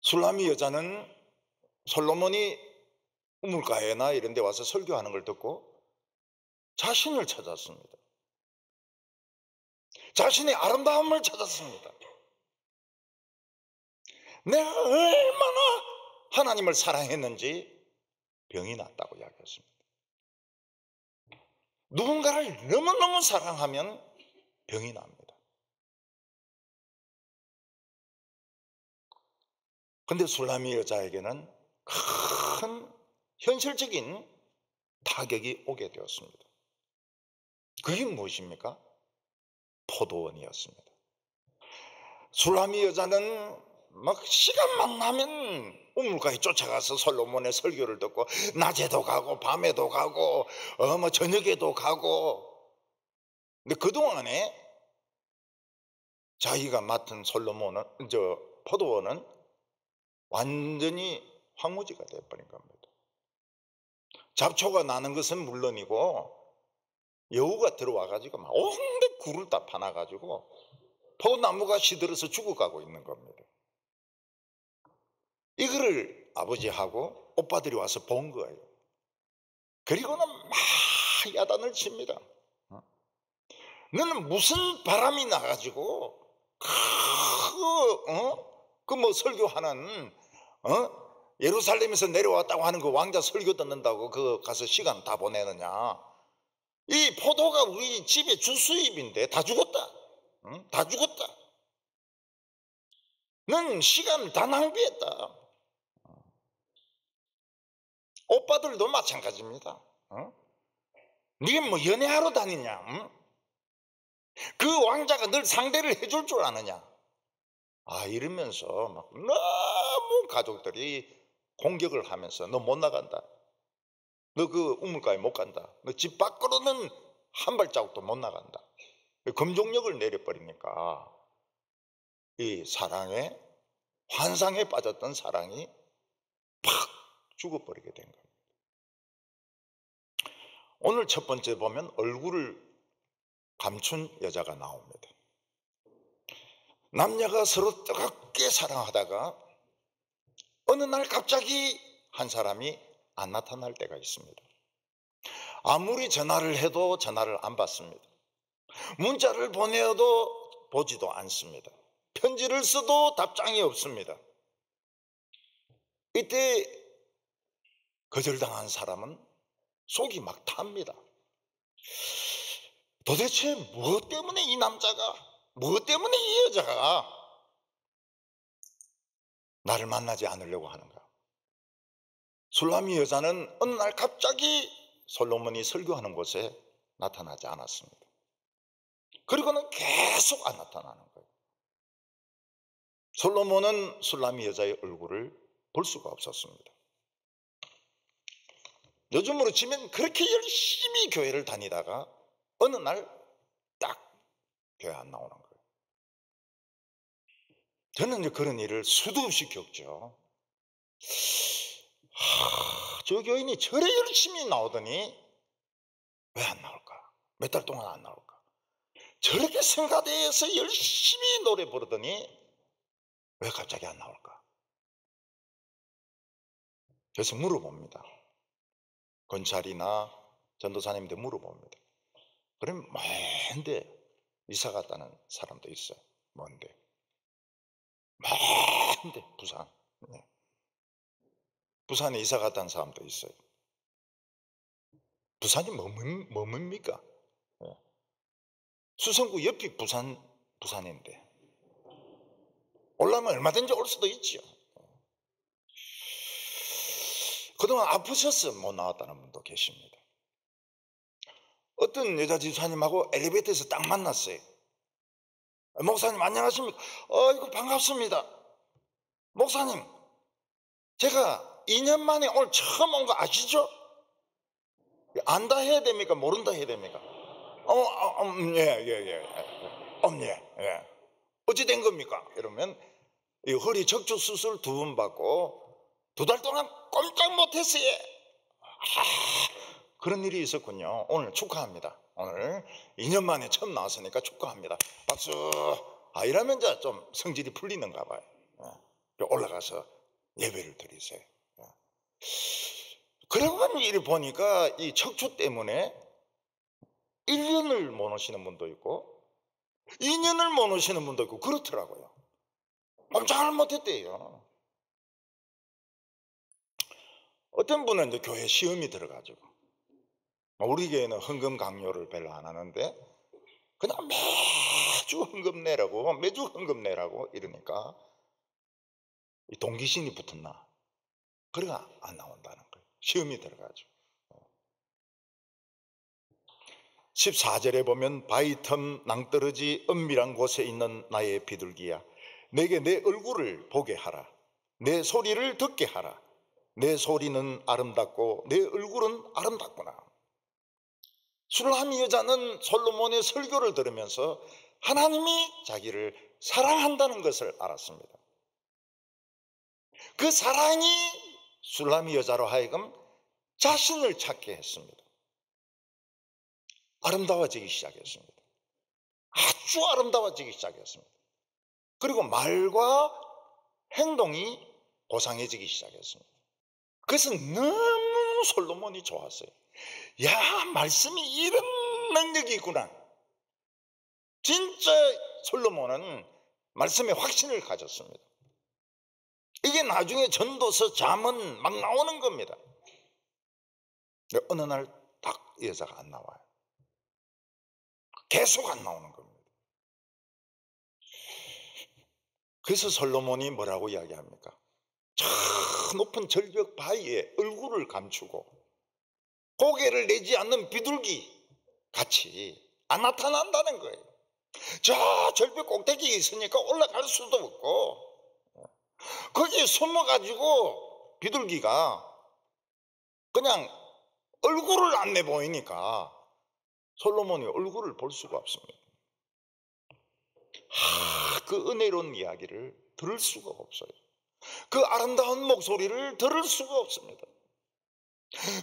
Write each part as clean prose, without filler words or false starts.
술람이 여자는 솔로몬이 우물가에나 이런 데 와서 설교하는 걸 듣고 자신을 찾았습니다. 자신의 아름다움을 찾았습니다. 내가 얼마나 하나님을 사랑했는지 병이 났다고 이야기했습니다. 누군가를 너무너무 사랑하면 병이 납니다. 그런데 술람이 여자에게는 큰 현실적인 타격이 오게 되었습니다. 그게 무엇입니까? 포도원이었습니다. 술람이 여자는 막 시간만 나면 우물가에 쫓아가서 솔로몬의 설교를 듣고 낮에도 가고 밤에도 가고 저녁에도 가고. 근데 그동안에 자기가 맡은 포도원은 완전히 황무지가 되어버린 겁니다. 잡초가 나는 것은 물론이고 여우가 들어와가지고 막 온데 굴을 다 파놔가지고 포도나무가 시들어서 죽어가고 있는 겁니다. 이거를 아버지하고 오빠들이 와서 본 거예요. 그리고는 막 야단을 칩니다. 너는 무슨 바람이 나가지고 설교하는 예루살렘에서 내려왔다고 하는 그 왕자 설교 듣는다고 그 가서 시간 다 보내느냐. 이 포도가 우리 집의 주수입인데 다 죽었다. 다 죽었다. 넌 시간을 다 낭비했다. 오빠들도 마찬가지입니다. 네가 뭐 연애하러 다니냐? 그 왕자가 늘 상대를 해줄 줄 아느냐? 이러면서 막 너무 가족들이 공격을 하면서 너 못 나간다. 너 그 우물가에 못 간다. 너 집 밖으로는 한 발자국도 못 나간다. 금종력을 내려버리니까 이 사랑에 환상에 빠졌던 사랑이 팍 죽어버리게 된 겁니다. 오늘 첫 번째 보면 얼굴을 감춘 여자가 나옵니다. 남녀가 서로 뜨겁게 사랑하다가 어느 날 갑자기 한 사람이 안 나타날 때가 있습니다. 아무리 전화를 해도 전화를 안 받습니다. 문자를 보내어도 보지도 않습니다. 편지를 써도 답장이 없습니다. 이때 거절당한 사람은 속이 막 탑니다. 도대체 무엇 때문에 이 남자가, 무엇 때문에 이 여자가 나를 만나지 않으려고 하는가? 술람이 여자는 어느 날 갑자기 솔로몬이 설교하는 곳에 나타나지 않았습니다. 그리고는 계속 안 나타나는 거예요. 솔로몬은 술람이 여자의 얼굴을 볼 수가 없었습니다. 요즘으로 치면 그렇게 열심히 교회를 다니다가 어느 날 딱 교회 안 나오는 거예요. 저는 이제 그런 일을 수도 없이 겪죠. 저 교인이 저래 열심히 나오더니 왜 안 나올까? 몇 달 동안 안 나올까? 저렇게 성가대에서 열심히 노래 부르더니 왜 갑자기 안 나올까? 그래서 물어봅니다. 권찰이나 전도사님한테 물어봅니다. 그럼 먼데 이사 갔다는 사람도 있어요. 먼데 부산. 네. 부산에 이사 갔다는 사람도 있어요. 부산이 뭡니까? 네. 수성구 옆이 부산인데 올라면 얼마든지 올 수도 있죠. 그동안 아프셔서 못 나왔다는 분도 계십니다. 어떤 여자 집사님하고 엘리베이터에서 딱 만났어요. 목사님 안녕하십니까? 이거 반갑습니다. 목사님, 제가 2년 만에 오늘 처음 온 거 아시죠? 안다 해야 됩니까? 모른다 해야 됩니까? 예. 어찌 된 겁니까? 이러면 이 허리 척추 수술 2번 받고 2달 동안 꼼짝 못했어요. 그런 일이 있었군요. 오늘 축하합니다. 오늘 2년 만에 처음 나왔으니까 축하합니다. 박수. 이러면 이제 좀 성질이 풀리는가 봐요. 올라가서 예배를 드리세요. 그러고 이리 보니까 이 척추 때문에 1년을 못 오시는 분도 있고 2년을 못 오시는 분도 있고 그렇더라고요. 꼼짝을 못했대요. 어떤 분은 이제 교회 시험이 들어가지고 우리 교회는 헌금 강요를 별로 안 하는데 그냥 매주 헌금 내라고 매주 헌금 내라고 이러니까 이 동기신이 붙었나? 그래가 안 나온다는 거예요. 시험이 들어가지고. 14절에 보면 바위 틈 낭떠러지 은밀한 곳에 있는 나의 비둘기야, 내게 내 얼굴을 보게 하라. 내 소리를 듣게 하라. 내 소리는 아름답고 내 얼굴은 아름답구나. 술람이 여자는 솔로몬의 설교를 들으면서 하나님이 자기를 사랑한다는 것을 알았습니다. 그 사랑이 술람이 여자로 하여금 자신을 찾게 했습니다. 아름다워지기 시작했습니다. 아주 아름다워지기 시작했습니다. 그리고 말과 행동이 고상해지기 시작했습니다. 그래서 너무 솔로몬이 좋았어요. 야, 말씀이 이런 능력이 있구나. 진짜 솔로몬은 말씀에 확신을 가졌습니다. 이게 나중에 전도서 잠언 막 나오는 겁니다. 근데 어느 날 딱 여자가 안 나와요. 계속 안 나오는 겁니다. 그래서 솔로몬이 뭐라고 이야기합니까? 저 높은 절벽 바위에 얼굴을 감추고 고개를 내지 않는 비둘기 같이 안 나타난다는 거예요. 저 절벽 꼭대기에 있으니까 올라갈 수도 없고 거기에 숨어가지고 비둘기가 그냥 얼굴을 안 내보이니까 솔로몬이 얼굴을 볼 수가 없습니다. 그 은혜로운 이야기를 들을 수가 없어요. 그 아름다운 목소리를 들을 수가 없습니다.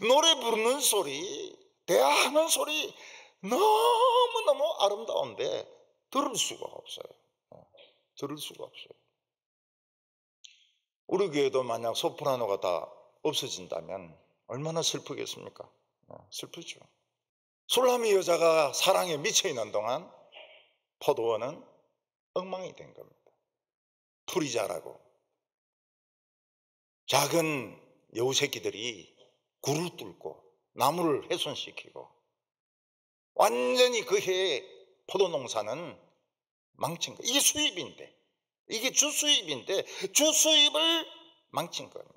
노래 부르는 소리, 대화하는 소리 너무너무 아름다운데 들을 수가 없어요. 들을 수가 없어요. 우리 교회도 만약 소프라노가 다 없어진다면 얼마나 슬프겠습니까? 슬프죠. 술람이 여자가 사랑에 미쳐있는 동안 포도원은 엉망이 된 겁니다. 풀이 자라고 작은 여우 새끼들이 굴을 뚫고 나무를 훼손시키고 완전히 그 해의 포도 농사는 망친 거예요. 이게 수입인데, 이게 주수입인데 주수입을 망친 겁니다.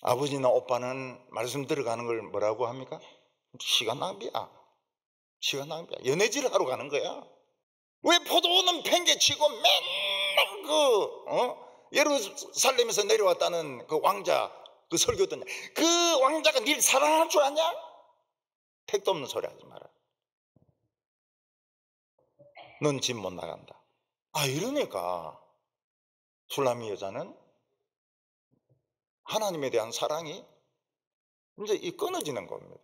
아버지나 오빠는 말씀 들어가는 걸 뭐라고 합니까? 시간 낭비야. 시간 낭비야. 연애질 하러 가는 거야. 왜 포도원은 팽개치고 맨날 예루살렘에서 내려왔다는 그 왕자 그 설교 듣냐? 그 왕자가 닐 사랑할 줄 아냐? 택도 없는 소리 하지 마라. 넌 집 못 나간다. 이러니까 술람이 여자는 하나님에 대한 사랑이 이제 끊어지는 겁니다.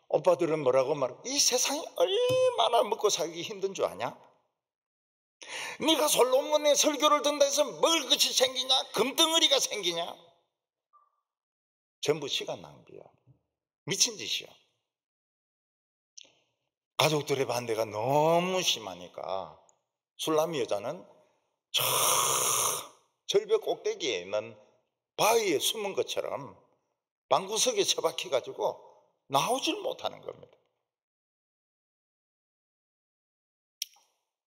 오빠들은 뭐라고 말해? 이 세상이 얼마나 먹고 살기 힘든 줄 아냐? 네가 솔로몬의 설교를 듣는다 해서 먹을 것이 생기냐? 금덩어리가 생기냐? 전부 시간 낭비야. 미친 짓이야. 가족들의 반대가 너무 심하니까 술람이 여자는 저 절벽 꼭대기에 있는 바위에 숨은 것처럼 방구석에 처박혀 가지고 나오질 못하는 겁니다.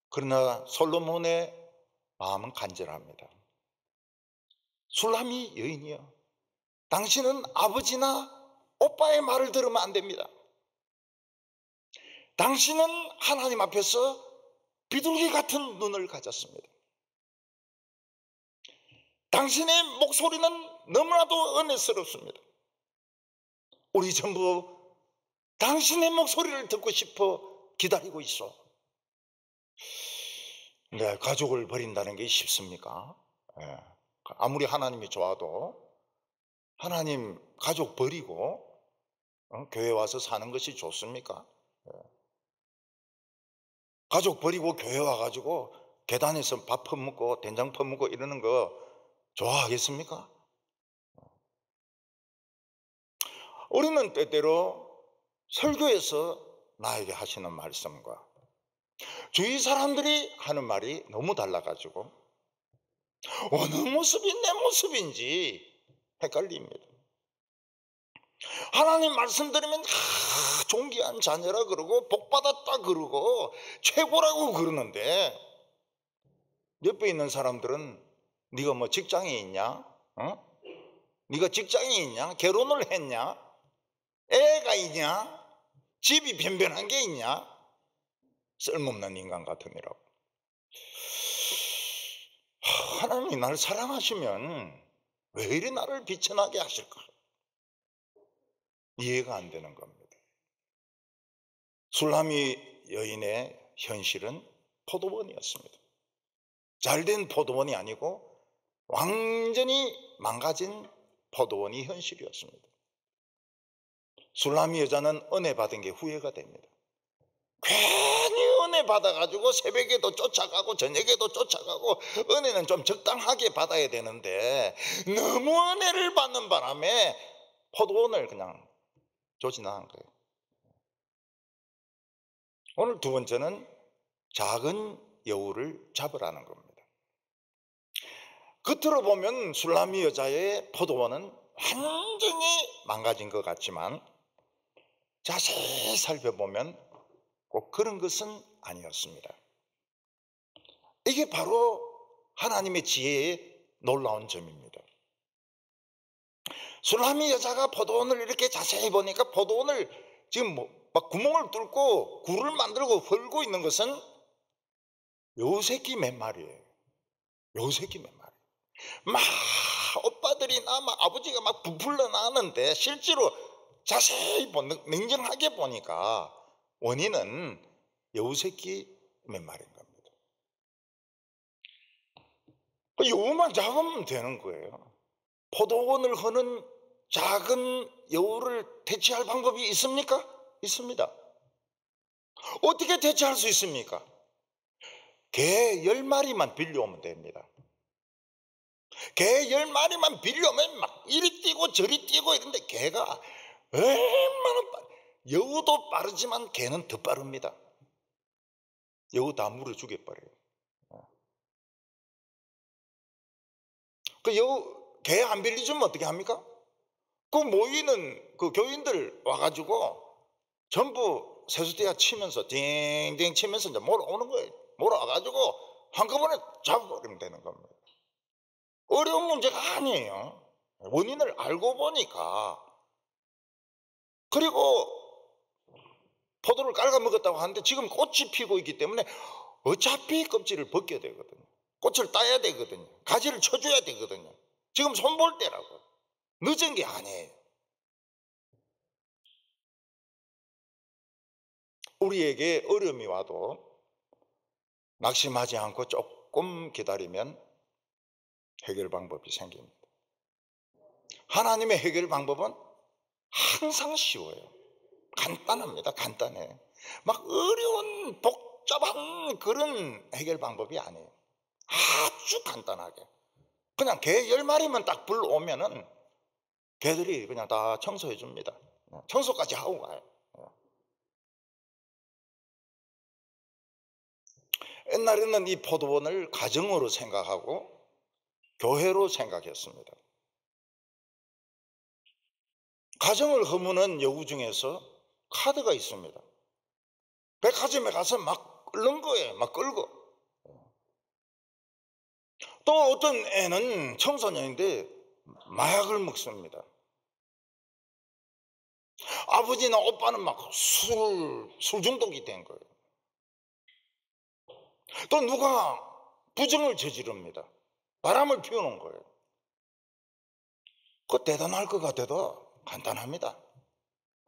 그러나 솔로몬의 마음은 간절합니다. 술람이 여인이여, 당신은 아버지나 오빠의 말을 들으면 안 됩니다. 당신은 하나님 앞에서 비둘기 같은 눈을 가졌습니다. 당신의 목소리는 너무나도 은혜스럽습니다. 우리 전부 당신의 목소리를 듣고 싶어 기다리고 있어. 네, 가족을 버린다는 게 쉽습니까? 네. 아무리 하나님이 좋아도 하나님 가족 버리고 교회 와서 사는 것이 좋습니까? 네. 가족 버리고 교회 와가지고 계단에서 밥 퍼먹고 된장 퍼먹고 이러는 거 좋아하겠습니까? 우리는 때때로 설교에서 나에게 하시는 말씀과 주위 사람들이 하는 말이 너무 달라가지고 어느 모습이 내 모습인지 헷갈립니다. 하나님 말씀 드리면 존귀한 자녀라 그러고 복받았다 그러고 최고라고 그러는데 옆에 있는 사람들은 네가 뭐 직장이 있냐? 어? 네가 직장이 있냐? 결혼을 했냐? 애가 있냐? 집이 변변한 게 있냐? 쓸모없는 인간 같으니라고. 하나님이 나를 사랑하시면 왜 이리 나를 비천하게 하실까? 이해가 안 되는 겁니다. 술라미 여인의 현실은 포도원이었습니다. 잘된 포도원이 아니고 완전히 망가진 포도원이 현실이었습니다. 술라미 여자는 은혜 받은 게 후회가 됩니다. 괜히 은혜 받아가지고 새벽에도 쫓아가고 저녁에도 쫓아가고 은혜는 좀 적당하게 받아야 되는데 너무 은혜를 받는 바람에 포도원을 그냥 조진한 거예요. 오늘 두 번째는 작은 여우를 잡으라는 겁니다. 겉으로 보면 술라미 여자의 포도원은 완전히 망가진 것 같지만 자세히 살펴보면 꼭 그런 것은 아니었습니다. 이게 바로 하나님의 지혜의 놀라운 점입니다. 술라미 여자가 포도원을 이렇게 자세히 보니까 포도원을 지금 막 구멍을 뚫고 굴을 만들고 헐고 있는 것은 여우새끼 몇 마리예요. 여우새끼 몇 마리. 막 오빠들이나 막 아버지가 막 부풀러 나는데 실제로 자세히 냉정하게 보니까 원인은 여우새끼 몇 마리인 겁니다. 여우만 잡으면 되는 거예요. 포도원을 허는 작은 여우를 대체할 방법이 있습니까? 있습니다. 어떻게 대체할 수 있습니까? 개 10마리만 빌려오면 됩니다. 개 10마리만 빌려오면 막 이리 뛰고 저리 뛰고 이런데 개가 얼마나 여우도 빠르지만 개는 더 빠릅니다. 여우 다 물어 죽여버려요. 그 여우 개 안 빌려주면 어떻게 합니까? 그 모이는 그 교인들 와가지고 전부 세수대야 치면서 딩딩 치면서 이제 몰아오는 거예요. 몰아와가지고 한꺼번에 잡아버리면 되는 겁니다. 어려운 문제가 아니에요. 원인을 알고 보니까. 그리고 포도를 깔아먹었다고 하는데 지금 꽃이 피고 있기 때문에 어차피 껍질을 벗겨야 되거든요. 꽃을 따야 되거든요. 가지를 쳐줘야 되거든요. 지금 손볼 때라고. 늦은 게 아니에요. 우리에게 어려움이 와도 낙심하지 않고 조금 기다리면 해결 방법이 생깁니다. 하나님의 해결 방법은 항상 쉬워요. 간단합니다. 간단해. 막 어려운 복잡한 그런 해결 방법이 아니에요. 아주 간단하게. 그냥 개 10마리만 딱 불러오면은 개들이 그냥 다 청소해 줍니다. 청소까지 하고 가요. 옛날에는 이 포도원을 가정으로 생각하고 교회로 생각했습니다. 가정을 허무는 여우 중에서 카드가 있습니다. 백화점에 가서 막 끓는 거예요. 막 끌고. 또 어떤 애는 청소년인데 마약을 먹습니다. 아버지나 오빠는 막 술 중독이 된 거예요. 또 누가 부정을 저지릅니다. 바람을 피우는 거예요. 그거 대단할 것 같아도 간단합니다.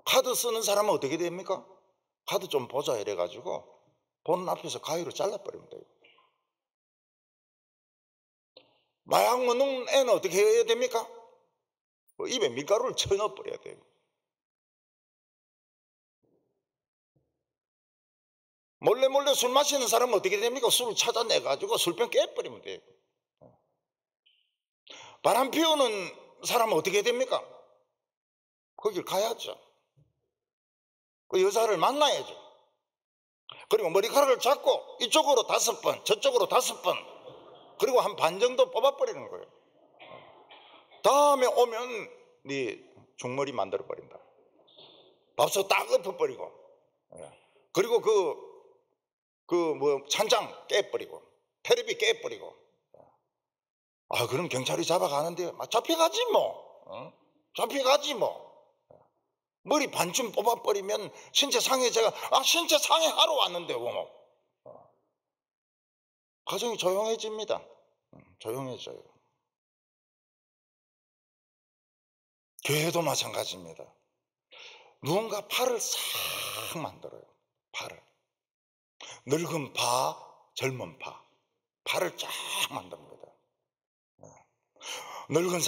카드 쓰는 사람은 어떻게 됩니까? 카드 좀 보자 이래가지고 보는 앞에서 가위로 잘라버리면 돼요. 마약 먹는 애는 어떻게 해야 됩니까? 입에 밀가루를 쳐넣어버려야 돼요. 몰래 몰래 술 마시는 사람은 어떻게 됩니까? 술을 찾아내가지고 술병 깨버리면 돼요. 바람 피우는 사람은 어떻게 됩니까? 거길 가야죠. 그 여자를 만나야죠. 그리고 머리카락을 잡고 이쪽으로 5번, 저쪽으로 5번, 그리고 한 반 정도 뽑아버리는 거예요. 다음에 오면 네 중머리 만들어버린다. 밥솥 딱 엎어버리고, 그리고 찬장 깨버리고, 테레비 깨버리고. 아, 그럼 경찰이 잡아가는데, 잡혀가지 뭐. 잡혀가지 뭐. 머리 반쯤 뽑아버리면 신체 상해제가, 신체 상해하러 왔는데, 뭐. 가정이 조용해집니다. 조용해져요. 교회도 마찬가지입니다. 누군가 팔을 싹 만들어요. 팔을. 늙은 파, 젊은 파. 팔을 쫙 만듭니다. 늙은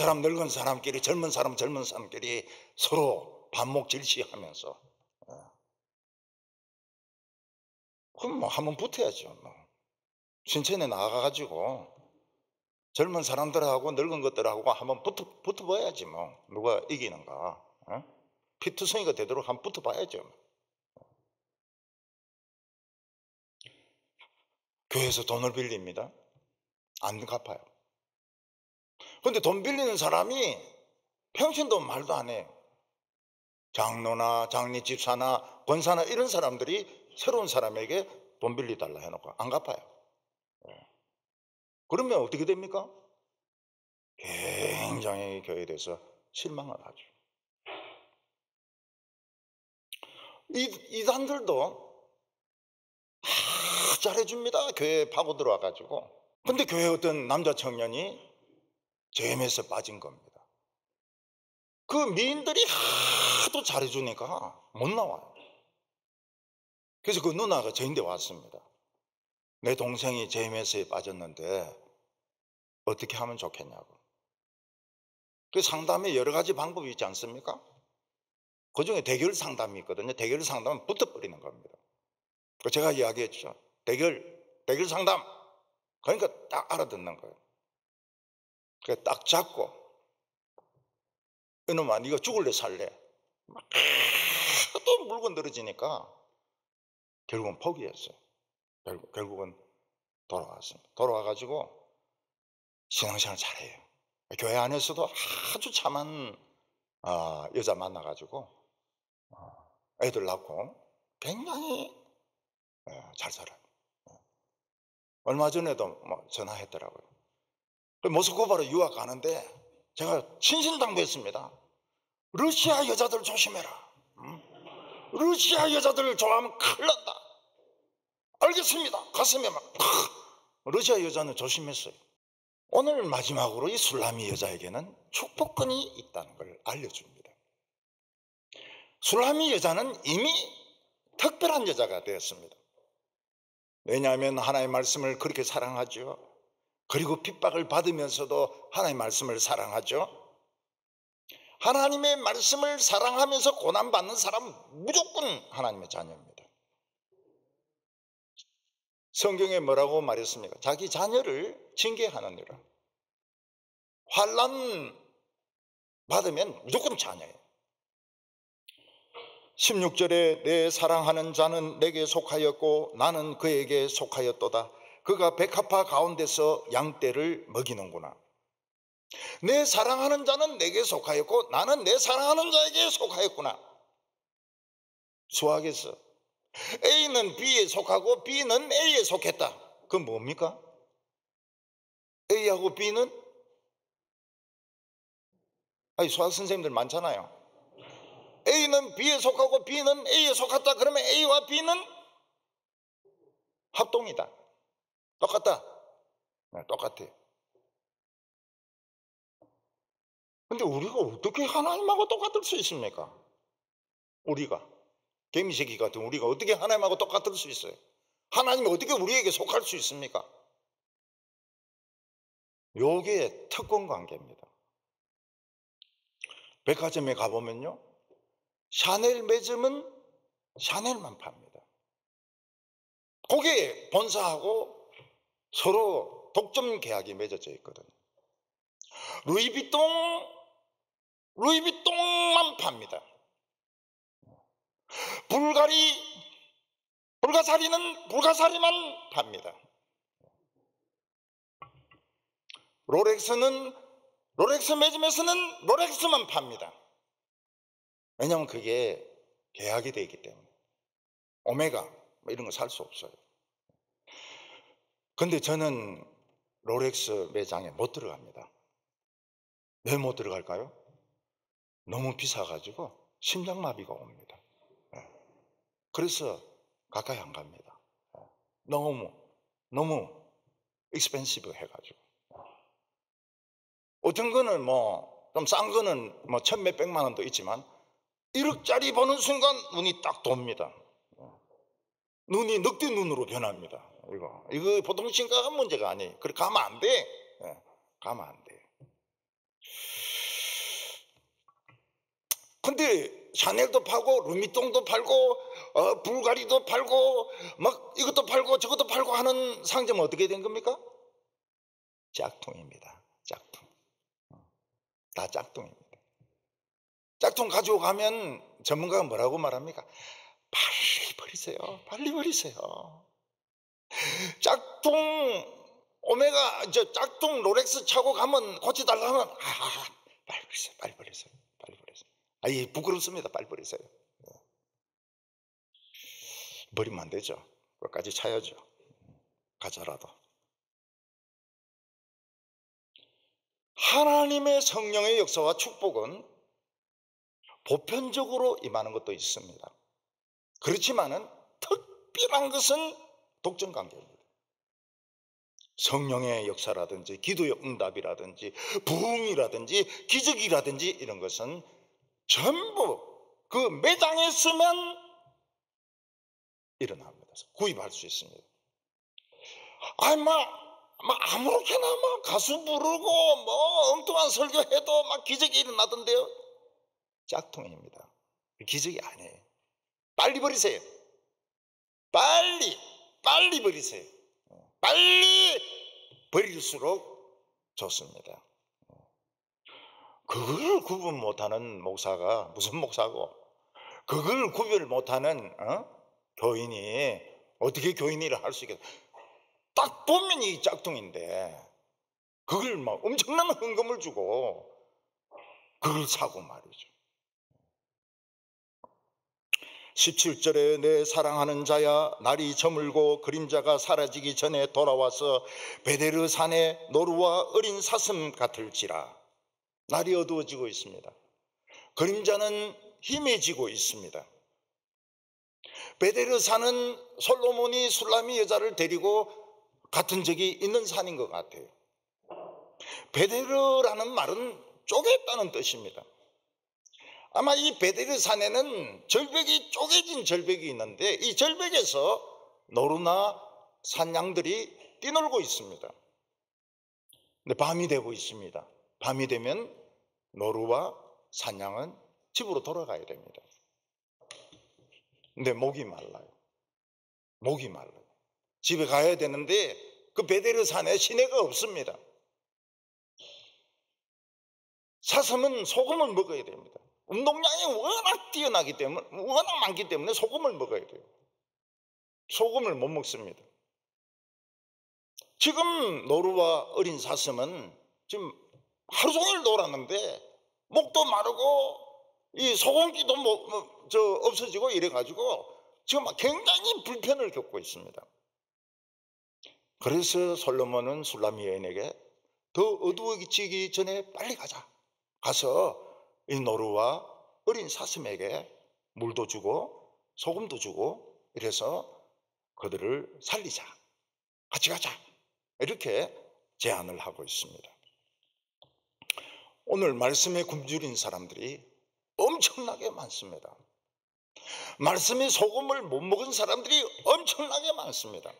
사람끼리, 젊은 사람끼리 서로 반목 질시하면서. 그럼 뭐 한번 붙어야죠. 뭐. 신천에 나가가지고 젊은 사람들하고 늙은 것들하고 한번 붙어봐야지 뭐. 누가 이기는가. 피투성이가 되도록 한번 붙어봐야죠. 교회에서 돈을 빌립니다. 안 갚아요. 그런데 돈 빌리는 사람이 평신도 말도 안 해요. 장로나 장례집사나 권사나 이런 사람들이 새로운 사람에게 돈 빌려달라 해놓고 안 갚아요. 그러면 어떻게 됩니까? 굉장히 교회에 대해서 실망을 하죠. 이단들도 잘해줍니다. 교회에 파고 들어와가지고. 근데 교회 어떤 남자 청년이 죄임에서 빠진 겁니다. 그 미인들이 하도 잘해주니까 못 나와요. 그래서 그 누나가 저인데 왔습니다. 내 동생이 JMS에 빠졌는데 어떻게 하면 좋겠냐고. 그 상담에 여러 가지 방법이 있지 않습니까? 그 중에 대결 상담이 있거든요. 대결 상담은 붙어버리는 겁니다. 제가 이야기했죠. 대결 상담. 그러니까 딱 알아듣는 거예요. 딱 잡고, 이놈아, 네가 죽을래 살래? 막 또 물건 늘어지니까 결국은 포기했어요. 결국은 돌아왔습니다. 돌아와가지고 신앙생활 잘해요. 교회 안에서도 아주 참한 여자 만나가지고 애들 낳고 굉장히 잘 살아요. 얼마 전에도 뭐 전화했더라고요. 모스크바로 유학 가는데 제가 신신당부했습니다. 러시아 여자들 조심해라. 러시아 여자들 좋아하면 큰일 난다. 알겠습니다. 가슴에 막 러시아 여자는 조심했어요. 오늘 마지막으로 이 술라미 여자에게는 축복권이 있다는 걸 알려줍니다. 술라미 여자는 이미 특별한 여자가 되었습니다. 왜냐하면 하나님의 말씀을 그렇게 사랑하죠. 그리고 핍박을 받으면서도 하나님의 말씀을 사랑하죠. 하나님의 말씀을 사랑하면서 고난받는 사람은 무조건 하나님의 자녀입니다. 성경에 뭐라고 말했습니까? 자기 자녀를 징계하느니라. 환난 받으면 무조건 자녀예요. 16절에 내 사랑하는 자는 내게 속하였고 나는 그에게 속하였도다. 그가 백합화 가운데서 양떼를 먹이는구나. 내 사랑하는 자는 내게 속하였고 나는 내 사랑하는 자에게 속하였구나. 수학에서 A는 B에 속하고 B는 A에 속했다. 그건 뭡니까? A하고 B는? 수학 선생님들 많잖아요. A는 B에 속하고 B는 A에 속했다. 그러면 A와 B는 합동이다. 똑같다. 똑같아요. 근데 우리가 어떻게 하나님하고 똑같을 수 있습니까? 우리가 개미새끼 같은 우리가 어떻게 하나님하고 똑같을 수 있어요? 하나님이 어떻게 우리에게 속할 수 있습니까? 요게 특권 관계입니다. 백화점에 가보면요, 샤넬 매점은 샤넬만 팝니다. 거기에 본사하고 서로 독점 계약이 맺어져 있거든요. 루이비통만 팝니다. 불가사리는 불가사리만 팝니다. 롤렉스 매점에서는 롤렉스만 팝니다. 왜냐하면 그게 계약이 되어 있기 때문에. 오메가 뭐 이런 거 살 수 없어요. 근데 저는 롤렉스 매장에 못 들어갑니다. 왜 못 들어갈까요? 너무 비싸가지고 심장마비가 옵니다. 그래서 가까이 안 갑니다. 너무 익스펜시브 해가지고. 어떤 거는 뭐 좀 싼 거는 뭐 천 몇백만 원도 있지만 1억짜리 보는 순간 눈이 딱 돕니다. 눈이 늑대 눈으로 변합니다. 이거 보통 심각한 문제가 아니에요. 그래 가면 안 돼. 가면 안 돼. 근데 샤넬도 팔고 루미똥도 팔고 불가리도 팔고 막 이것도 팔고 저것도 팔고 하는 상점은 어떻게 된 겁니까? 짝퉁입니다. 짝퉁. 다 짝퉁입니다. 짝퉁 가지고 가면 전문가가 뭐라고 말합니까? 빨리 버리세요. 빨리 버리세요. 짝퉁 짝퉁 롤렉스 차고 가면 고쳐달라 하면 빨리 버리세요. 빨리 버리세요. 빨리 버리세요. 예, 부끄럽습니다. 빨리 버리세요. 버리면 안 되죠. 끝까지 차야죠. 가짜라도. 하나님의 성령의 역사와 축복은 보편적으로 임하는 것도 있습니다. 그렇지만은 특별한 것은 독점 관계입니다. 성령의 역사라든지 기도의 응답이라든지 부흥이라든지 기적이라든지 이런 것은 전부 그 매장에 쓰면 일어납니다. 구입할 수 있습니다. 아무렇게나 막 가수 부르고 뭐 엉뚱한 설교해도 막 기적이 일어나던데요. 짝퉁입니다. 기적이 아니에요. 빨리 버리세요. 빨리 버리세요. 빨리 버릴수록 좋습니다. 그걸 구분 못하는 목사가 무슨 목사고, 그걸 구별 못하는 교인이 어떻게 교인이라 할 수 있겠어? 딱 보면 이 짝퉁인데 그걸 막 엄청난 헌금을 주고 그걸 사고 말이죠. 17절에 내 사랑하는 자야 날이 저물고 그림자가 사라지기 전에 돌아와서 베데르 산의 노루와 어린 사슴 같을지라. 날이 어두워지고 있습니다. 그림자는 희미해지고 있습니다. 베데르 산은 솔로몬이 술람이 여자를 데리고 같은 적이 있는 산인 것 같아요. 베데르라는 말은 쪼갰다는 뜻입니다. 아마 이 베데르 산에는 절벽이 쪼개진 절벽이 있는데 이 절벽에서 노루나 산양들이 뛰놀고 있습니다. 근데 밤이 되고 있습니다. 밤이 되면 노루와 산양은 집으로 돌아가야 됩니다. 근데 목이 말라요. 목이 말라요. 집에 가야 되는데 그 베데르 산에 시내가 없습니다. 사슴은 소금을 먹어야 됩니다. 운동량이 워낙 뛰어나기 때문에, 워낙 많기 때문에 소금을 먹어야 돼요. 소금을 못 먹습니다. 지금 노루와 어린 사슴은 지금 하루 종일 놀았는데 목도 마르고 이 소금기도 없어지고 이래가지고 지금 굉장히 불편을 겪고 있습니다. 그래서 솔로몬은 술람이 여인에게 더 어두워지기 전에 빨리 가서 이 노루와 어린 사슴에게 물도 주고 소금도 주고 이래서 그들을 살리자, 같이 가자, 이렇게 제안을 하고 있습니다. 오늘 말씀에 굶주린 사람들이 엄청나게 많습니다. 말씀에 소금을 못 먹은 사람들이 엄청나게 많습니다.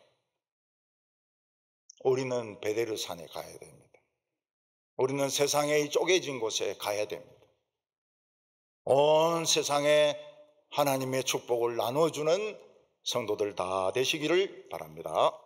우리는 베데르 산에 가야 됩니다. 우리는 세상의 쪼개진 곳에 가야 됩니다. 온 세상에 하나님의 축복을 나눠주는 성도들 다 되시기를 바랍니다.